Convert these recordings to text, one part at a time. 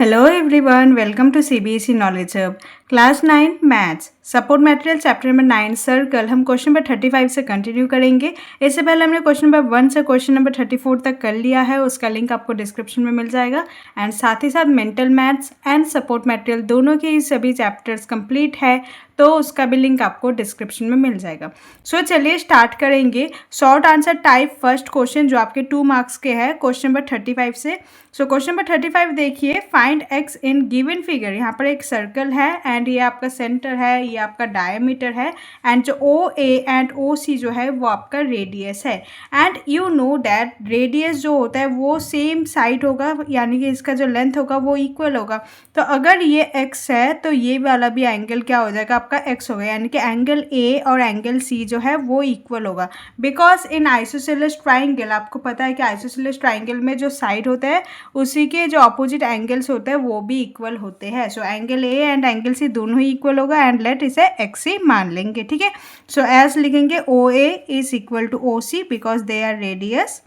Hello everyone, welcome to CBSE Knowledge Hub. Class 9 maths support material chapter number 9 circle हम question number 35 से continue करेंगे। इससे पहले हमने क्वेश्चन नंबर 1 से क्वेश्चन नंबर 34 तक कर लिया है, उसका लिंक आपको डिस्क्रिप्शन में मिल जाएगा। एंड साथ ही साथ mental maths and support material दोनों के ही सभी चैप्टर्स कंप्लीट है, तो उसका भी लिंक आपको डिस्क्रिप्शन में मिल जाएगा। सो चलिए स्टार्ट करेंगे। Short answer type first question जो आपके 2 मार्क्स के है क्वेश्चन नंबर 35 से। सो क्वेश्चन नंबर 35 देखिए, फाइंड एक्स इन गिवन फिगर। यहाँ पर एक सर्कल है एंड ये आपका सेंटर है, ये आपका डायमीटर है एंड जो ओ ए एंड ओ सी जो है वो आपका रेडियस है। And you know that radius जो होता है वो सेम साइड होगा, यानी कि इसका जो लेंथ होगा वो इक्वल होगा। तो अगर ये एक्स है तो ये वाला भी एंगल क्या हो जाएगा, आपका एक्स होगा, यानी कि एंगल ए और एंगल सी जो है वो इक्वल होगा। बिकॉज इन आइसोसेलेस ट्राइंगल आपको पता है कि आइसोसेलेस ट्राइंगल में जो साइड होता है उसी के जो अपोजिट एंगल्स होते हैं वो भी इक्वल होते हैं। So angle A and angle C दोनों ही इक्वल होगा एंड लेट इसे एक्स सी मान लेंगे, ठीक है। सो एज लिखेंगे O A is equal to O C because they are radius.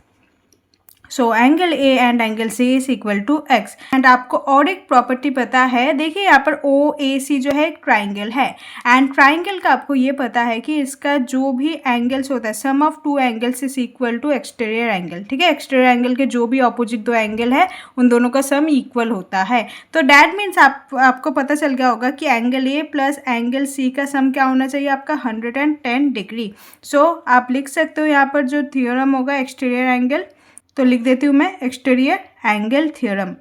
So angle A and angle C is equal to X. And आपको और एक प्रॉपर्टी पता है, देखिए यहाँ पर ओ ए सी जो है एक ट्राइंगल है एंड ट्राइंगल का आपको ये पता है कि इसका जो भी एंगल्स होता है sum of 2 angles is equal to exterior angle, ठीक है। एक्सटीरियर एंगल के जो भी ऑपोजिट 2 एंगल है उन दोनों का सम इक्वल होता है। तो डैट मीन्स आपको पता चल गया होगा कि angle A plus angle C का सम क्या होना चाहिए, आपका 110 डिग्री। सो आप लिख सकते हो यहाँ पर जो थ्योरम होगा एक्सटीरियर एंगल, तो लिख देती हूँ मैं एक्सटीरियर एंगल थ्योरम।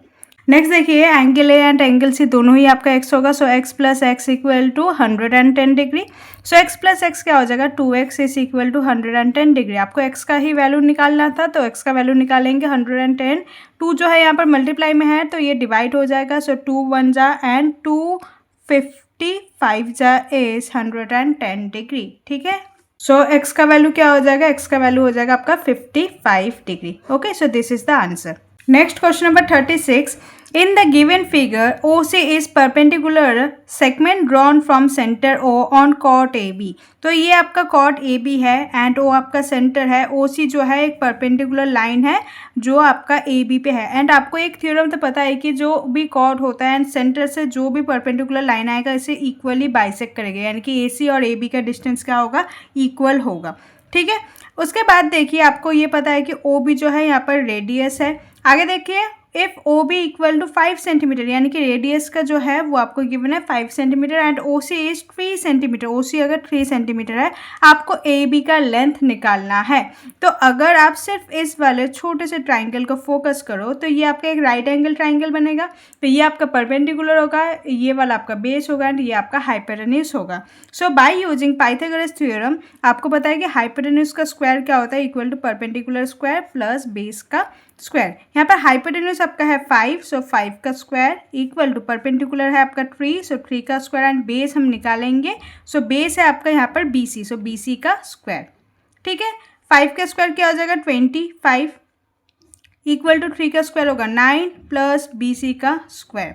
नेक्स्ट देखिए, angle A and angle C दोनों ही आपका एक्स होगा। So X plus X equal to 110 degree. So X plus X क्या हो जाएगा, 2x is equal to 110 degree. आपको एक्स का ही वैल्यू निकालना था तो एक्स का वैल्यू निकालेंगे 110। 2 जो है यहाँ पर मल्टीप्लाई में है तो ये डिवाइड हो जाएगा। सो 2 1 जा एंड 255 जा इज 110 डिग्री, ठीक है। सो एक्स का वैल्यू क्या हो जाएगा, एक्स का वैल्यू हो जाएगा आपका 55 degree. Okay, so this is the answer. Next question number 36, in the given figure O C is perpendicular segment drawn from centre O on कॉट ए बी। तो ये आपका कॉट ए बी है एंड ओ आपका सेंटर है, ओ सी जो है एक परपेंडिकुलर लाइन है जो आपका ए बी पे है। एंड आपको एक थ्योरम तो पता है कि जो भी कॉट होता है एंड सेंटर से जो भी परपेंडिकुलर लाइन आएगा इसे इक्वली बाइसेक्ट करेगा, यानी कि ए सी और ए बी का डिस्टेंस क्या होगा, इक्वल होगा, ठीक है। उसके बाद देखिए आपको ये पता है कि ओ बी जो है यहाँ पर रेडियस है। आगे देखिए, if O B equal to 5 centimetre, यानी कि रेडियस का जो है वो आपको गिवन है 5 centimetre and O C is 3 centimetre. O C अगर 3 सेंटीमीटर है, आपको ए बी का लेंथ निकालना है। तो अगर आप सिर्फ इस वाले छोटे से ट्राइंगल को फोकस करो तो ये आपका एक राइट एंगल ट्राइंगल बनेगा। तो ये आपका परपेंडिकुलर होगा, ये वाला आपका बेस होगा एंड ये आपका हाइपोटेन्यूज होगा। सो बाय यूजिंग पाइथागोरस थ्योरम आपको पता है कि हाइपोटेन्यूज का स्क्वायर क्या होता है, equal to perpendicular square plus base का स्क्वायर। यहाँ पर हाइपोटेन्यूज आपका है 5, सो 5 का स्क्वायर इक्वल टू परपेंडिकुलर है आपका 3, सो 3 का स्क्वायर एंड बेस हम निकालेंगे। सो बेस है आपका यहाँ पर BC, सो BC का स्क्वायर, ठीक है। 5 का स्क्वायर क्या हो जाएगा, 25 इक्वल टू 3 का स्क्वायर होगा 9 प्लस BC का स्क्वायर।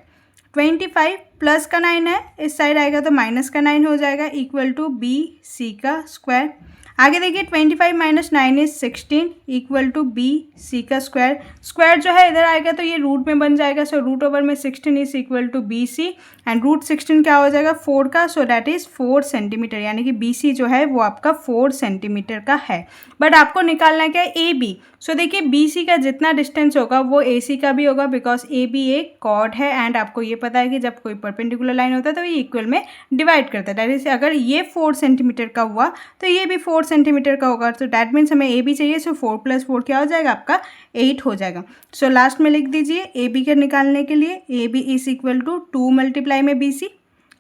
25 प्लस का 9 है, इस साइड आएगा तो माइनस का 9 हो जाएगा इक्वल टू BC का स्क्वायर। आगे देखिए 25 minus 9 is 16 equal to BC का स्क्वायर। स्क्वायर जो है इधर आएगा तो ये रूट में बन जाएगा, सो रूट ओवर में 16 is equal to BC and root 16 क्या हो जाएगा 4 का, सो दैट इज 4 सेंटीमीटर, यानी कि BC जो है वो आपका 4 सेंटीमीटर का है। बट आपको निकालना क्या है, AB। सो देखिए BC का जितना डिस्टेंस होगा वो AC का भी होगा बिकॉज AB एक कॉर्ड है एंड आपको ये पता है कि जब कोई परपेंडिकुलर लाइन होता है तो ये इक्वल में डिवाइड करता है। दैट इज अगर ये 4 सेंटीमीटर का हुआ तो ये भी 4 सेंटीमीटर का होगा। तो डैट मीन्स हमें AB चाहिए, सो 4 प्लस 4 क्या हो जाएगा, आपका 8 हो जाएगा। सो लास्ट में लिख दीजिए AB के निकालने के लिए AB is equal to 2 multiply में BC।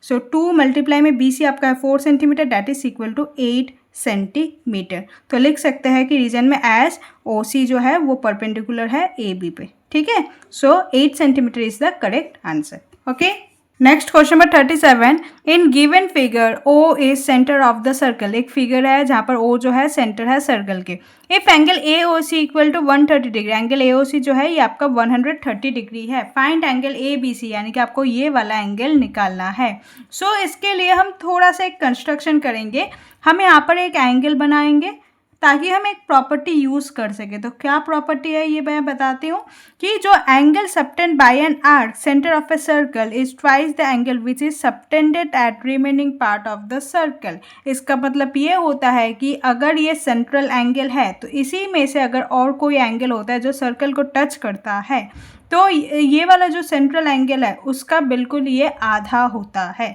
सो 2 मल्टीप्लाई में BC आपका है 4 centimetre, that is equal to 8 centimetre. तो लिख सकते हैं कि रीजन में एज OC जो है वो परपेंडिकुलर है AB पे, ठीक है। सो 8 centimetre is the correct answer. Okay, next question number 37, in given figure O is centre of the circle. एक फिगर है जहाँ पर O जो है सेंटर है सर्कल के। If angle AOC equal to 130 degree, angle AOC जो है ये आपका 130 डिग्री है। फाइंड एंगल ABC, यानी कि आपको ये वाला एंगल निकालना है। सो इसके लिए हम थोड़ा सा एक कंस्ट्रक्शन करेंगे। हम यहाँ पर एक एंगल बनाएंगे, ताकि हम एक प्रॉपर्टी यूज़ कर सके। तो क्या प्रॉपर्टी है ये मैं बताती हूँ कि जो angle subtended by an arc centre of a circle is twice the angle which is subtended at remaining part of the circle. इसका मतलब ये होता है कि अगर ये सेंट्रल एंगल है तो इसी में से अगर और कोई एंगल होता है जो सर्कल को टच करता है तो ये वाला जो सेंट्रल एंगल है उसका बिल्कुल ये आधा होता है।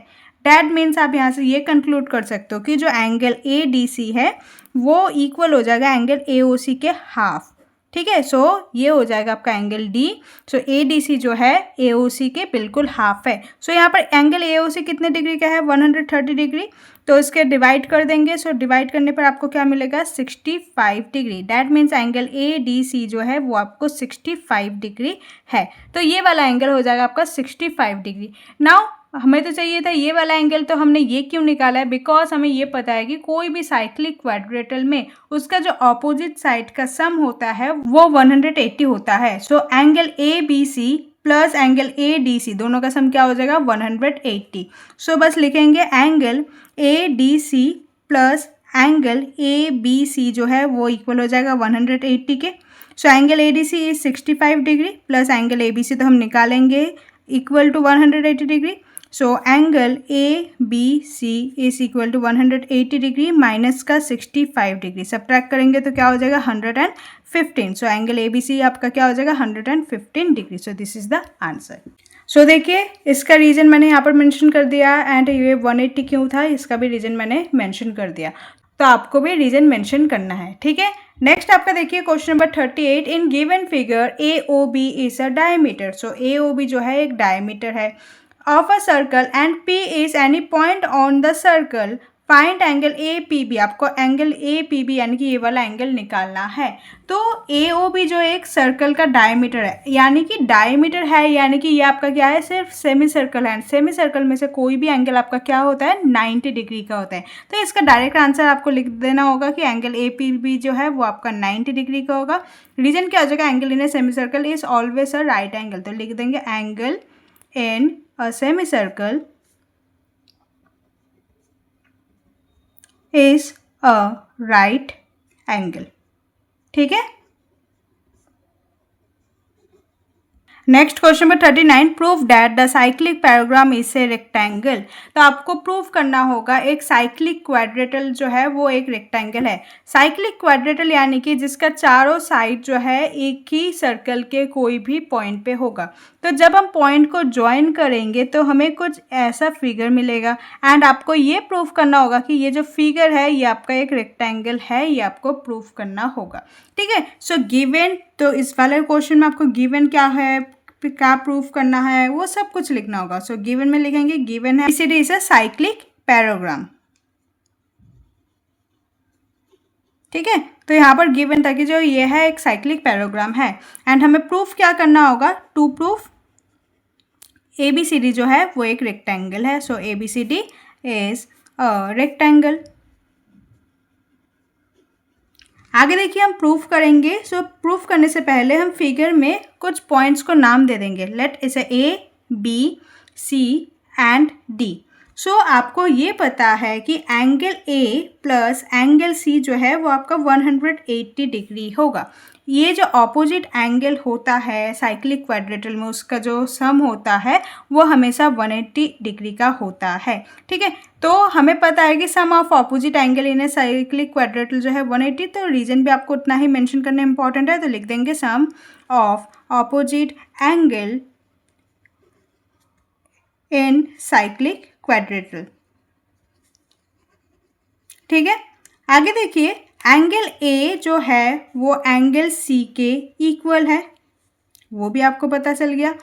डैट मीन्स आप यहाँ से ये कंक्लूड कर सकते हो कि जो एंगल ए डी सी है वो इक्वल हो जाएगा एंगल ए ओ सी के हाफ। ठीक है, सो ये हो जाएगा आपका angle D. So A D C जो है ए ओ सी के बिल्कुल हाफ है। सो यहाँ पर एंगल ए ओ सी कितने डिग्री का है 130 डिग्री, तो इसके डिवाइड कर देंगे। सो डिवाइड करने पर आपको क्या मिलेगा 65 degree. That means angle A D C जो है वो आपको 65 डिग्री है। तो ये वाला एंगल हो जाएगा आपका 65 डिग्री। नाउ हमें तो चाहिए था ये वाला एंगल, तो हमने ये क्यों निकाला है? बिकॉज हमें ये पता है कि कोई भी साइक्लिक क्वाड्रेटल में उसका जो ऑपोजिट साइड का सम होता है वो 180 होता है। So angle A B C plus angle A D C दोनों का सम क्या हो जाएगा 180। सो बस लिखेंगे angle A D C plus angle A B C जो है वो इक्वल हो जाएगा 180 के। So angle A D C is 65 degree plus angle A B C तो हम निकालेंगे equal to 180 degree. So angle A B C is equal to 180 degree minus का 65 डिग्री, सब्ट्रैक्ट करेंगे तो क्या हो जाएगा 115। सो एंगल ए बी सी आपका क्या हो जाएगा 115 degree. So this is the answer. So देखिए इसका रीज़न मैंने यहाँ पर मेंशन कर दिया एंड ये 180 क्यों था इसका भी रीज़न मैंने मेंशन कर दिया, तो आपको भी रीज़न मेंशन करना है। ठीक है, नेक्स्ट आपका देखिए question number 38। In given figure A O B is a diameter. So A O B जो है एक डायमीटर है of a circle and P is any point on the circle, find angle A P B. आपको angle A P B यानी कि ये वाला angle निकालना है। तो ए ओ बी जो एक सर्कल का डायमीटर है, यानी कि डायमीटर है यानी कि ये आपका क्या है सिर्फ सेमी सर्कल है। सेमी सर्कल में से कोई भी एंगल आपका क्या होता है 90 डिग्री का होता है। तो इसका डायरेक्ट आंसर आपको लिख देना होगा कि एंगल ए पी बी जो है वो आपका 90 डिग्री का होगा। रीजन क्या हो जाएगा angle in a semi circle is always a right angle, तो लिख देंगे angle in a semicircle is a right angle। ठीक है, next question number 39। Prove that the cyclic parallelogram is a rectangle. तो आपको प्रूव करना होगा एक साइक्लिक क्वाड्रेटल जो है वो एक रेक्टेंगल है। साइक्लिक क्वाड्रेटल यानी कि जिसका चारों साइड जो है एक ही सर्कल के कोई भी पॉइंट पे होगा। तो जब हम पॉइंट को ज्वाइन करेंगे तो हमें कुछ ऐसा फिगर मिलेगा एंड आपको ये प्रूव करना होगा कि ये जो फिगर है ये आपका एक रेक्टेंगल है, ये आपको प्रूव करना होगा। ठीक है, सो गिवन, तो इस वाले क्वेश्चन में आपको गिवन क्या है, क्या प्रूफ करना है, वो सब कुछ लिखना होगा। सो गिवन में लिखेंगे गिवन है इट इज अ साइक्लिक पैराग्राम। ठीक है, तो यहाँ पर गिवन था कि जो ये है एक साइक्लिक पैराग्राम है एंड हमें प्रूफ क्या करना होगा, to proof A B C D जो है वो एक रेक्टेंगल है। So A B C D is a rectangle. आगे देखिए हम प्रूफ करेंगे। सो प्रूफ करने से पहले हम फिगर में कुछ पॉइंट्स को नाम दे देंगे। Let is A B C and D. So आपको ये पता है कि angle A plus angle C जो है वो आपका 180 डिग्री होगा। ये जो ऑपोजिट एंगल होता है साइक्लिक क्वाड्रेटल में उसका जो सम होता है वो हमेशा 180 डिग्री का होता है। ठीक है, तो हमें पता है कि sum of opposite angle in a cyclic quadrilateral जो है 180, तो रीजन भी आपको उतना ही मेंशन करना इंपॉर्टेंट है। तो लिख देंगे sum of opposite angle in cyclic quadrilateral. ठीक है, आगे देखिए एंगल ए जो है वो एंगल सी के इक्वल है, वो भी आपको पता चल गया।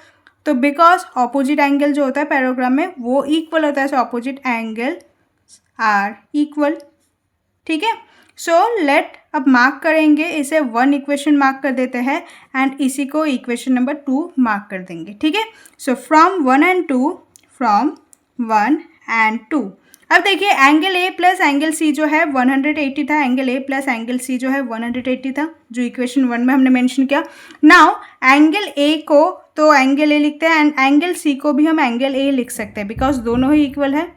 तो बिकॉज ऑपोजिट एंगल जो होता है पैराग्राम में वो इक्वल होता है, so opposite angle are equal. ठीक है, सो लेट अब मार्क करेंगे इसे, 1 इक्वेशन मार्क कर देते हैं एंड इसी को इक्वेशन नंबर 2 मार्क कर देंगे। ठीक है, so from 1 and 2, from 1 and 2। अब देखिए angle A plus angle C जो है 180 था, angle A plus angle C जो है 180 था जो इक्वेशन 1 में हमने मेंशन किया। नाउ एंगल ए को तो एंगल ए लिखते हैं एंड एंगल सी को भी हम एंगल ए लिख सकते हैं बिकॉज दोनों ही इक्वल है।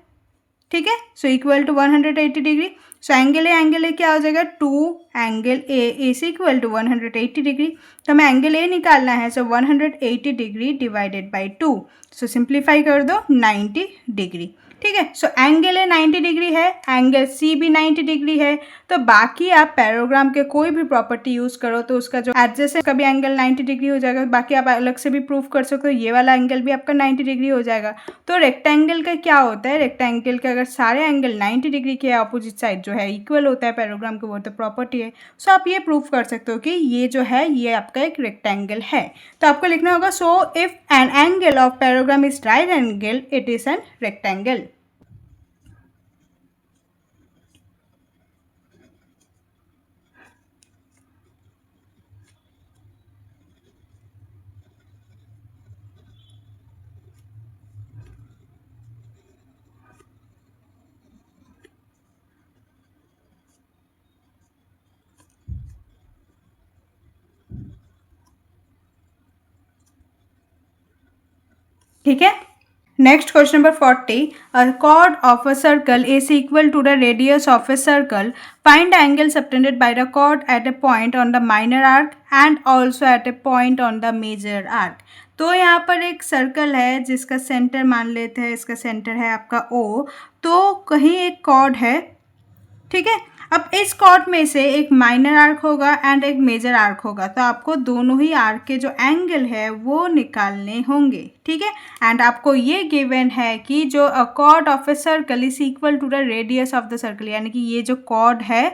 ठीक है, so equal to 180 degree. So angle A क्या हो जाएगा 2 angle A is equal to 180 degree. तो हमें एंगल ए निकालना है, so 180 degree divided by 2, so simplify कर दो 90 डिग्री। ठीक है, सो एंगल ए 90 डिग्री है, एंगल सी भी 90 डिग्री है। तो बाकी आप पैराग्राम के कोई भी प्रॉपर्टी यूज करो तो उसका जो एडजेसेंट का भी एंगल 90 डिग्री हो जाएगा। बाकी आप अलग से भी प्रूफ कर सकते हो, ये वाला एंगल भी आपका 90 डिग्री हो जाएगा। तो रेक्टेंगल का क्या होता है, रेक्टेंगल के अगर सारे एंगल 90 डिग्री के अपोजिट साइड जो है इक्वल होता है पैराग्राम के, वो तो प्रॉपर्टी है। सो आप ये प्रूफ कर सकते हो कि ये जो है ये आपका एक रेक्टेंगल है। तो आपको लिखना होगा so if an angle of parallelogram is right angle it is an rectangle. ठीक है, next question number 40, a chord of a circle is equal to the radius of a circle. Find the angle subtended by the chord at a point on the minor arc and also at a point on the major arc. तो यहाँ पर एक circle है जिसका centre मान लेते हैं, इसका सेंटर है आपका O, तो कहीं एक कॉर्ड है। ठीक है, अब इस कॉर्ड में से एक माइनर आर्क होगा एंड एक मेजर आर्क होगा, तो आपको दोनों ही आर्क के जो एंगल है वो निकालने होंगे। ठीक है, एंड आपको ये गिवन है कि जो a chord of a circle is equal to the radius of the circle, यानी कि ये जो कॉर्ड है,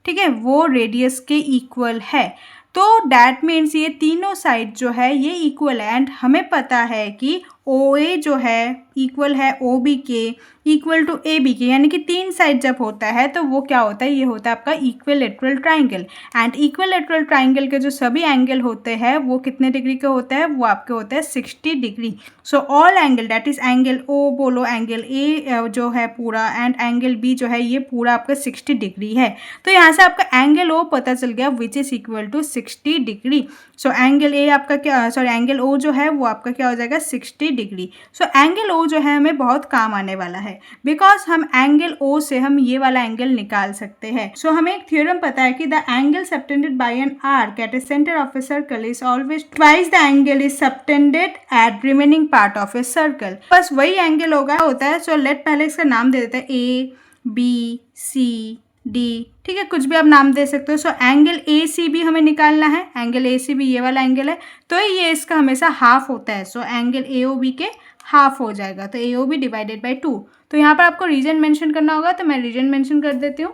ठीक है, वो रेडियस के इक्वल है। तो डैट मीन्स ये तीनों साइड जो है ये इक्वल है एंड हमें पता है कि ओ ए जो है इक्वल है ओ बी के इक्वल टू ए बी के, यानी कि तीन साइड जब होता है तो वो क्या होता है, ये होता है आपका equilateral triangle. And equilateral triangle के जो सभी एंगल होते हैं वो कितने डिग्री के होते हैं, वो आपके होते हैं 60 degree. So all angle that is angle O बोलो, एंगल ए जो है पूरा एंड एंगल बी जो है ये पूरा आपका 60 डिग्री है। तो यहाँ से आपका एंगल ओ पता चल गया which is equal to 60 degree. So angle A आपका क्या, सॉरी एंगल ओ जो है वो आपका क्या हो जाएगा 60 डिग्री। सो एंगल ओ जो है हमें बहुत काम आने वाला है, बिकॉज हम एंगल ओ से हम ये वाला एंगल निकाल सकते हैं। सो हमें एक थ्योरम पता है कि the angle subtended bye an arc eight A centre of a circle is always twice the angle is subtended at remaining part of a circle. बस वही एंगल होता है। सो लेट पहले इसका नाम दे देते हैं ए बी सी डी। ठीक है, कुछ भी आप नाम दे सकते हो। सो एंगल ए सी बी हमें निकालना है, एंगल ए सी बी ये वाला एंगल है, तो ये इसका हमेशा हाफ होता है। So angle A O B के हाफ हो जाएगा, तो A O B divided by 2। तो यहाँ पर आपको रीजन मेंशन करना होगा, तो मैं रीजन मेंशन कर देती हूँ।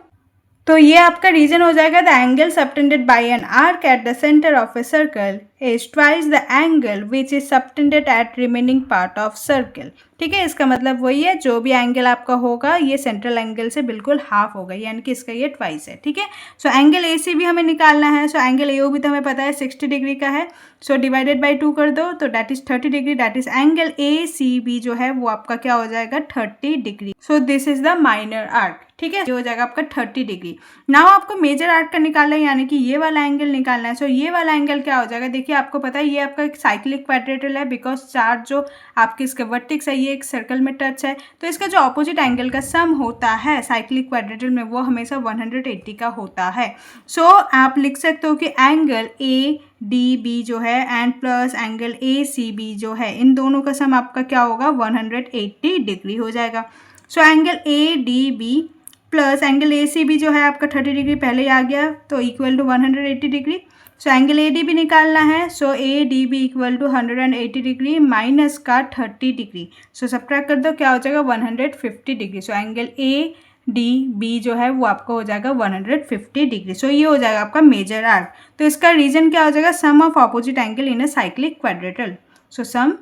तो ये आपका रीजन हो जाएगा the angle subtended bye an arc at the centre of a circle is twice the angle which is subtended at remaining part of circle. ठीक है, इसका मतलब वही है, जो भी एंगल आपका होगा ये सेंट्रल एंगल से बिल्कुल हाफ होगा, यानी कि इसका ये ट्वाइस है। ठीक है, सो एंगल ए सी भी हमें निकालना है। सो एंगल ए ओ भी तो हमें पता है 60 डिग्री का है। सो डिवाइडेड बाई 2 कर दो, तो that is 30 degree. That is angle A C B जो है वो आपका क्या हो जाएगा 30 degree. So this is the minor arc. ठीक है, ये हो जाएगा आपका 30 डिग्री। नाउ आपको मेजर आर्क का निकालना है, यानी कि ये वाला एंगल निकालना है। सो ये वाला एंगल क्या हो जाएगा, देखिए आपको पता है ये आपका एक साइक्लिक क्वाड्रेटल है, बिकॉज चार जो आपके इसके वर्टेक्स है ये एक सर्कल में टच है, तो इसका जो ऑपोजिट एंगल का सम होता है साइक्लिक क्वाड्रेटल में वो हमेशा 180 का होता है। सो आप लिख सकते हो कि एंगल ए डी बी जो है and plus angle A C B जो है, इन दोनों का सम आपका क्या होगा 180 डिग्री हो जाएगा। So angle A D B plus angle A C B जो है आपका 30 डिग्री पहले ही आ गया, तो equal to 180 degree. So angle A D B निकालना है। So A D B equal to 180 degree minus का 30 डिग्री। सो सब्ट्रैक्ट कर दो, क्या हो जाएगा 150 degree. So angle A D B जो है वो आपका हो जाएगा 150 डिग्री। सो ये हो जाएगा आपका मेजर आर्क। तो इसका रीजन क्या हो जाएगा, sum of opposite angle in a cyclic quadrilateral. So sum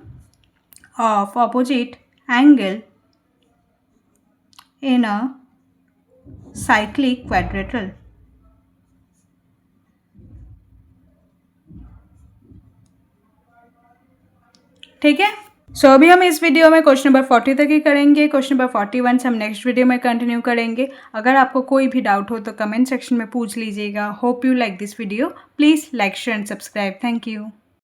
of opposite angle in a cyclic quadrilateral. ठीक है, सो अभी हम इस वीडियो में क्वेश्चन नंबर 40 तक ही करेंगे। क्वेश्चन नंबर 41 से हम नेक्स्ट वीडियो में कंटिन्यू करेंगे। अगर आपको कोई भी डाउट हो तो कमेंट सेक्शन में पूछ लीजिएगा। Hope you like this video. Please like share and subscribe. Thank you.